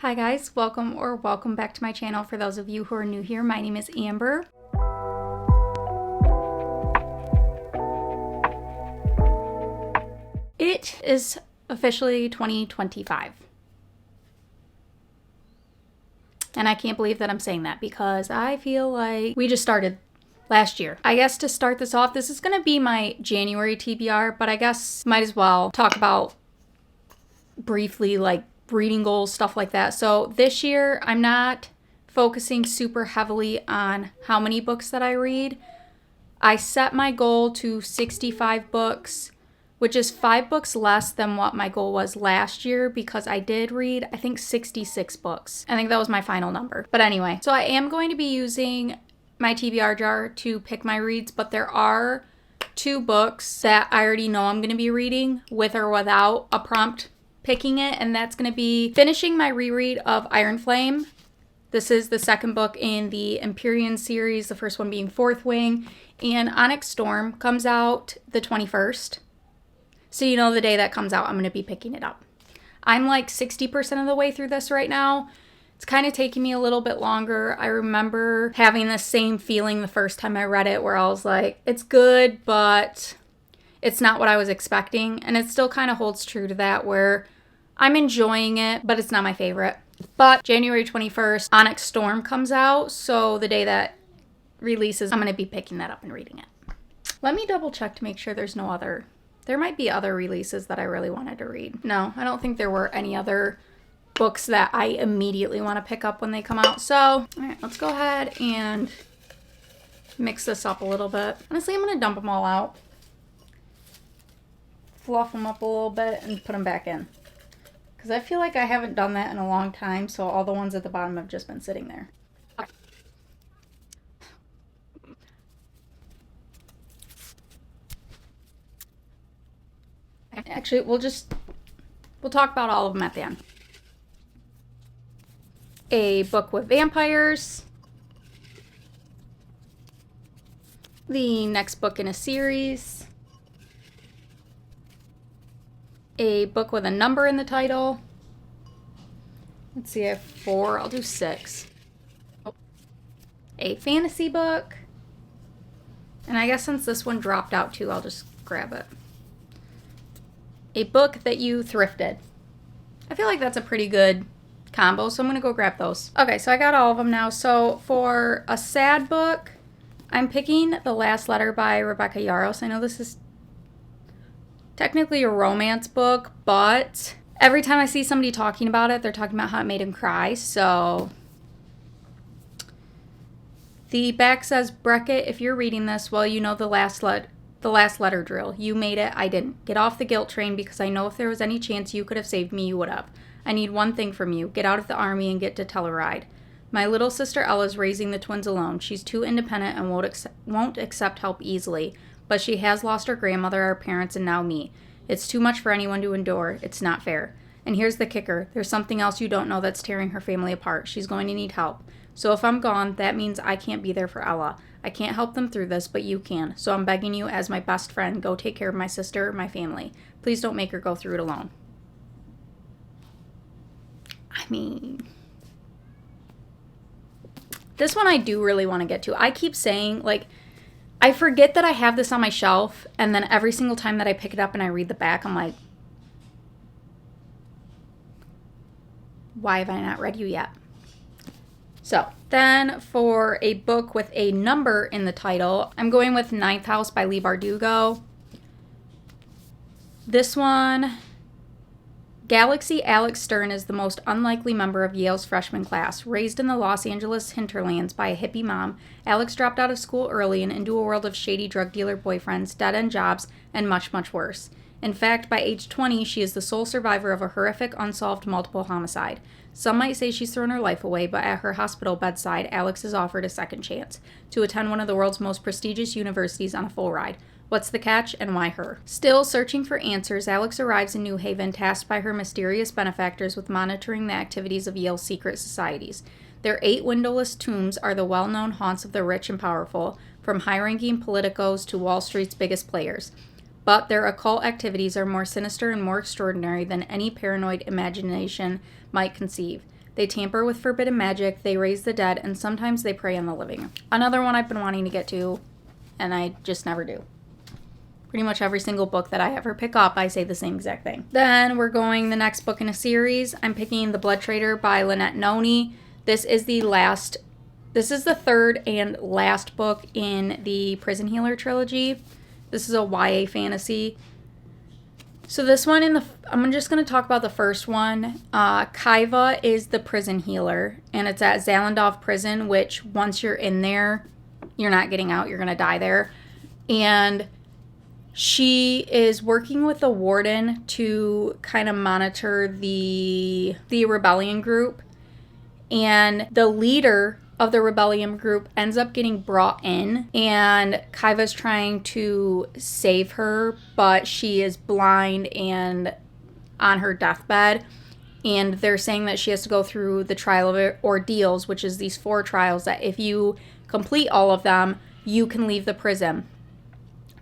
Hi guys, welcome back to my channel. For those of you who are new here, my name is Amber. It is officially 2025. And I can't believe that I'm saying that because I feel like we just started last year. I guess to start this off, this is going to be my January TBR, but I guess might as well talk about briefly like reading goals, stuff like that. So this year, I'm not focusing super heavily on how many books that I read. I set my goal to 65 books, which is 5 books less than what my goal was last year because I did read, I think, 66 books. I think that was my final number. But anyway, so I am going to be using my TBR jar to pick my reads, but there are 2 books that I already know I'm going to be reading with or without a prompt picking it, and that's going to be finishing my reread of Iron Flame. This is the second book in the Empyrean series, the first one being Fourth Wing, and Onyx Storm comes out the 21st. So you know the day that comes out, I'm going to be picking it up. I'm like 60% of the way through this right now. It's kind of taking me a little bit longer. I remember having the same feeling the first time I read it where I was like, it's good, but it's not what I was expecting. And it still kind of holds true to that where I'm enjoying it, but it's not my favorite. But January 21st, Onyx Storm comes out. So the day that releases, I'm going to be picking that up and reading it. Let me double check to make sure there's no other. There might be other releases that I really wanted to read. No, I don't think there were any other books that I immediately want to pick up when they come out. So, all right, let's go ahead and mix this up a little bit. Honestly, I'm going to dump them all out. Fluff them up a little bit and put them back in. Because I feel like I haven't done that in a long time, so all the ones at the bottom have just been sitting there. Actually, we'll talk about all of them at the end. A book with vampires. The next book in a series. A book with a number in the title. Let's see, I have 4. I'll do 6. A fantasy book. And I guess since this one dropped out too, I'll just grab it. A book that you thrifted. I feel like that's a pretty good combo, so I'm going to go grab those. Okay, so I got all of them now. So for a sad book, I'm picking The Last Letter by Rebecca Yarros. I know this is technically a romance book, but every time I see somebody talking about it, they're talking about how it made him cry. So the back says, Beckett, if you're reading this, well, you know the last letter drill. You made it, I didn't. Get off the guilt train because I know if there was any chance you could have saved me, you would have. I need one thing from you. Get out of the army and get to Telluride. My little sister Ella's raising the twins alone. She's too independent and won't accept help easily. But she has lost her grandmother, our parents, and now me. It's too much for anyone to endure. It's not fair. And here's the kicker. There's something else you don't know that's tearing her family apart. She's going to need help. So if I'm gone, that means I can't be there for Ella. I can't help them through this, but you can. So I'm begging you as my best friend, go take care of my sister, my family. Please don't make her go through it alone. I mean, this one I do really want to get to. I keep saying, like, I forget that I have this on my shelf, and then every single time that I pick it up and I read the back, I'm like, why have I not read you yet? So then for a book with a number in the title, I'm going with Ninth House by Leigh Bardugo. This one, Galaxy Alex Stern is the most unlikely member of Yale's freshman class. Raised in the Los Angeles hinterlands by a hippie mom, Alex dropped out of school early and into a world of shady drug dealer boyfriends, dead-end jobs, and much, much worse. In fact, by age 20, she is the sole survivor of a horrific, unsolved multiple homicide. Some might say she's thrown her life away, but at her hospital bedside, Alex is offered a second chance to attend one of the world's most prestigious universities on a full ride. What's the catch, and why her? Still searching for answers, Alex arrives in New Haven, tasked by her mysterious benefactors with monitoring the activities of Yale's secret societies. Their 8 windowless tombs are the well-known haunts of the rich and powerful, from high-ranking politicos to Wall Street's biggest players. But their occult activities are more sinister and more extraordinary than any paranoid imagination might conceive. They tamper with forbidden magic, they raise the dead, and sometimes they prey on the living. Another one I've been wanting to get to, and I just never do. Pretty much every single book that I ever pick up, I say the same exact thing. Then we're going the next book in a series. I'm picking The Blood Trader by Lynette Noni. This is the third and last book in the Prison Healer trilogy. This is a YA fantasy. So this one, I'm just going to talk about the first one. Kaiva is the prison healer, and it's at Zalendov Prison, which once you're in there, you're not getting out. You're going to die there. And she is working with the warden to kind of monitor the rebellion group. And the leader of the rebellion group ends up getting brought in, and Kaiva's trying to save her, but she is blind and on her deathbed. And they're saying that she has to go through the trial of ordeals, which is these 4 trials that if you complete all of them, you can leave the prison.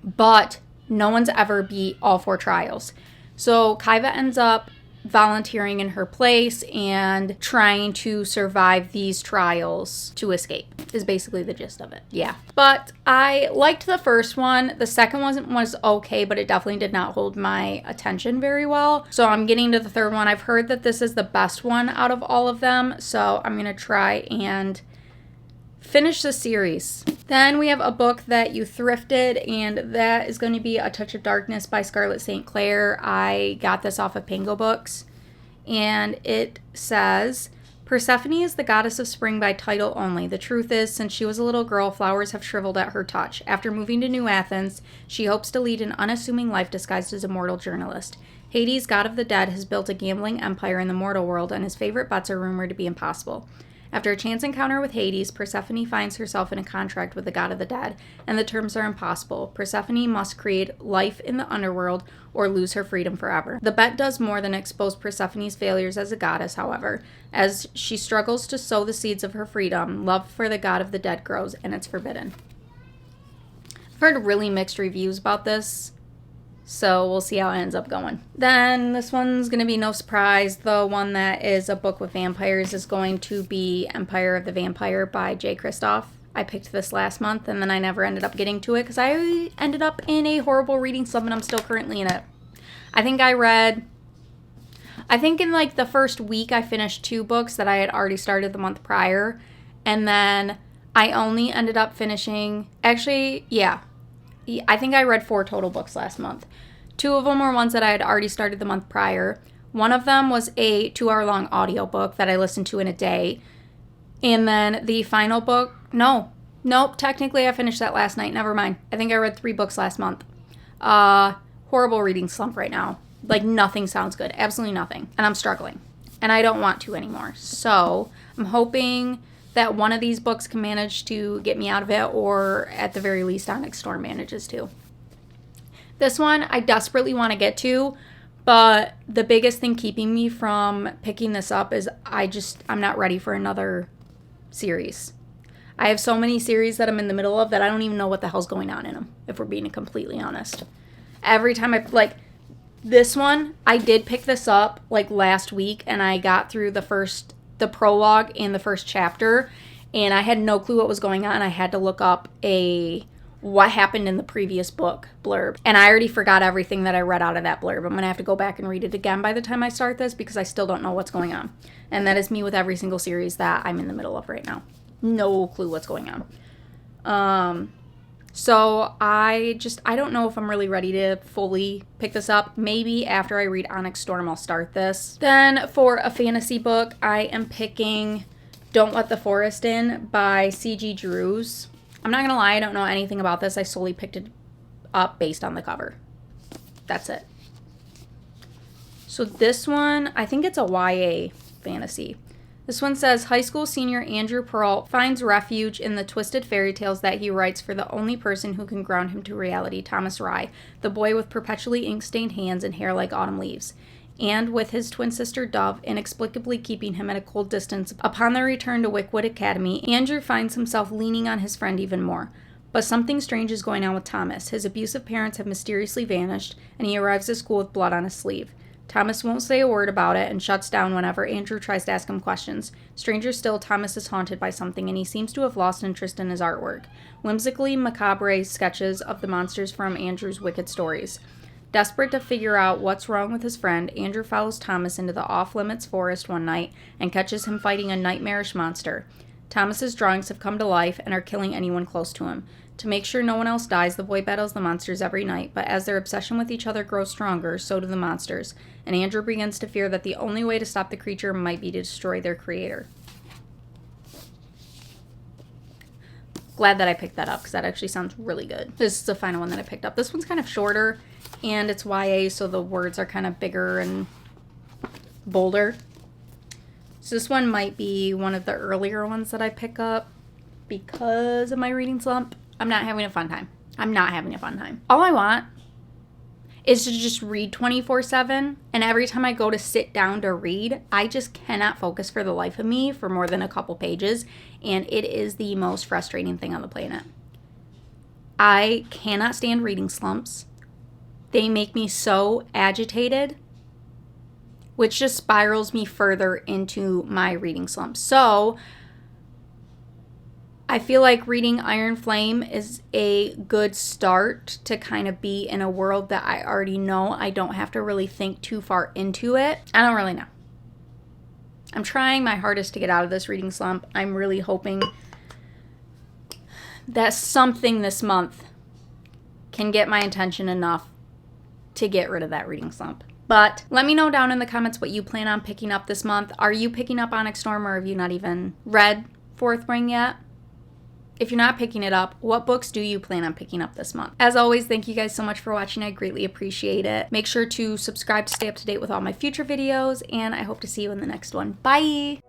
But no one's ever beat all 4 trials. So Kaiva ends up volunteering in her place and trying to survive these trials to escape is basically the gist of it. Yeah. But I liked the first one. The second one was okay, but it definitely did not hold my attention very well. So I'm getting to the third one. I've heard that this is the best one out of all of them. So I'm going to try and finish the series. Then we have a book that you thrifted, and that is going to be A Touch of Darkness by Scarlett St. Clair. I got this off of Pango Books, and it says, Persephone is the goddess of spring by title only. The truth is, since she was a little girl, flowers have shriveled at her touch. After moving to New Athens, she hopes to lead an unassuming life disguised as a mortal journalist. Hades, god of the dead, has built a gambling empire in the mortal world, and his favorite bets are rumored to be impossible. After a chance encounter with Hades, Persephone finds herself in a contract with the god of the dead, and the terms are impossible. Persephone must create life in the underworld or lose her freedom forever. The bet does more than expose Persephone's failures as a goddess, however. As she struggles to sow the seeds of her freedom, love for the god of the dead grows, and it's forbidden. I've heard really mixed reviews about this, so we'll see how it ends up going. Then this one's going to be no surprise. The one that is a book with vampires is going to be Empire of the Vampire by Jay Kristoff. I picked this last month, and then I never ended up getting to it because I ended up in a horrible reading slump, and I'm still currently in it. I think in like the first week I finished 2 books that I had already started the month prior, and then I only ended up finishing, I think I read 4 total books last month. 2 of them were ones that I had already started the month prior. One of them was a 2-hour-long audiobook that I listened to in a day. And then the final book, nope, technically I finished that last night. Never mind. I think I read 3 books last month. Horrible reading slump right now. Like, nothing sounds good. Absolutely nothing. And I'm struggling. And I don't want to anymore. So I'm hoping that one of these books can manage to get me out of it, or at the very least Onyx Storm manages to. This one I desperately want to get to, but the biggest thing keeping me from picking this up is I'm not ready for another series. I have so many series that I'm in the middle of that I don't even know what the hell's going on in them, if we're being completely honest. Every time this one, I did pick this up like last week, and I got through the prologue and the first chapter, and I had no clue what was going on. I had to look up what happened in the previous book blurb, and I already forgot everything that I read out of that blurb. I'm gonna have to go back and read it again by the time I start this, because I still don't know what's going on. And that is me with every single series that I'm in the middle of right now. No clue what's going on. So I don't know if I'm really ready to fully pick this up. Maybe after I read Onyx Storm, I'll start this. Then for a fantasy book, I am picking Don't Let the Forest In by C.G. Drews. I'm not going to lie, I don't know anything about this. I solely picked it up based on the cover. That's it. So this one, I think it's a YA fantasy. This one says, high school senior Andrew Perrault finds refuge in the twisted fairy tales that he writes for the only person who can ground him to reality, Thomas Rye, the boy with perpetually ink-stained hands and hair like autumn leaves. And with his twin sister Dove inexplicably keeping him at a cold distance upon their return to Wickwood Academy, Andrew finds himself leaning on his friend even more. But something strange is going on with Thomas. His abusive parents have mysteriously vanished, and he arrives at school with blood on his sleeve. Thomas won't say a word about it and shuts down whenever Andrew tries to ask him questions. Stranger still, Thomas is haunted by something and he seems to have lost interest in his artwork. Whimsically macabre sketches of the monsters from Andrew's wicked stories. Desperate to figure out what's wrong with his friend, Andrew follows Thomas into the off-limits forest one night and catches him fighting a nightmarish monster. Thomas's drawings have come to life and are killing anyone close to him. To make sure no one else dies, the boy battles the monsters every night, but as their obsession with each other grows stronger, so do the monsters, and Andrew begins to fear that the only way to stop the creature might be to destroy their creator. Glad that I picked that up, because that actually sounds really good. This is the final one that I picked up. This one's kind of shorter, and it's YA, so the words are kind of bigger and bolder. So this one might be one of the earlier ones that I pick up because of my reading slump. I'm not having a fun time. I'm not having a fun time. All I want is to just read 24/7, and every time I go to sit down to read, I just cannot focus for the life of me for more than a couple pages, and it is the most frustrating thing on the planet. I cannot stand reading slumps. They make me so agitated, which just spirals me further into my reading slump. So I feel like reading Iron Flame is a good start to kind of be in a world that I already know. I don't have to really think too far into it. I don't really know. I'm trying my hardest to get out of this reading slump. I'm really hoping that something this month can get my attention enough to get rid of that reading slump. But let me know down in the comments what you plan on picking up this month. Are you picking up Onyx Storm, or have you not even read Fourth Ring yet? If you're not picking it up, what books do you plan on picking up this month? As always, thank you guys so much for watching. I greatly appreciate it. Make sure to subscribe to stay up to date with all my future videos, and I hope to see you in the next one. Bye!